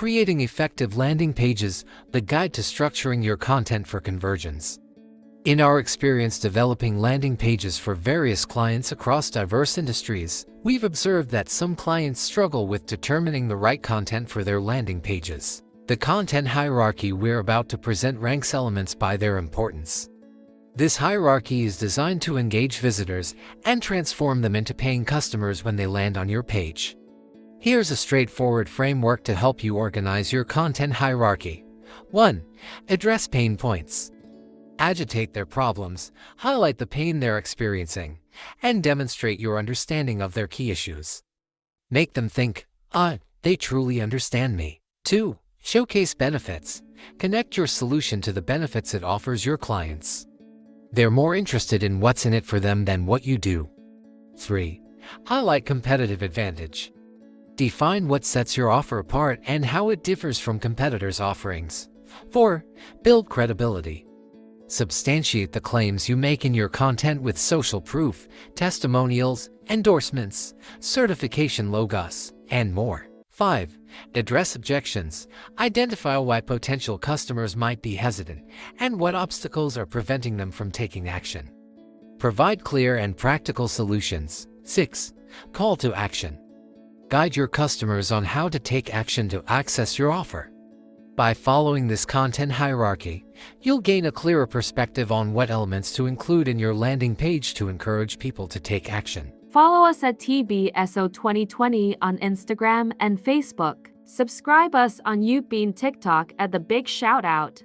Creating Effective Landing Pages, the guide to structuring your content for conversions. In our experience developing landing pages for various clients across diverse industries, we've observed that some clients struggle with determining the right content for their landing pages. The content hierarchy we're about to present ranks elements by their importance. This hierarchy is designed to engage visitors and transform them into paying customers when they land on your page. Here's a straightforward framework to help you organize your content hierarchy. 1. Address pain points. Agitate their problems, highlight the pain they're experiencing, and demonstrate your understanding of their key issues. Make them think, they truly understand me. 2. Showcase benefits. Connect your solution to the benefits it offers your clients. They're more interested in what's in it for them than what you do. 3. Highlight competitive advantage. Define what sets your offer apart and how it differs from competitors' offerings. 4. Build credibility. Substantiate the claims you make in your content with social proof, testimonials, endorsements, certification logos, and more. 5. Address objections. Identify why potential customers might be hesitant and what obstacles are preventing them from taking action. Provide clear and practical solutions. 6. Call to action. Guide your customers on how to take action to access your offer. By following this content hierarchy, you'll gain a clearer perspective on what elements to include in your landing page to encourage people to take action. Follow us at TBSO 2020 on Instagram and Facebook. Subscribe us on YouTube and TikTok at the big shout out.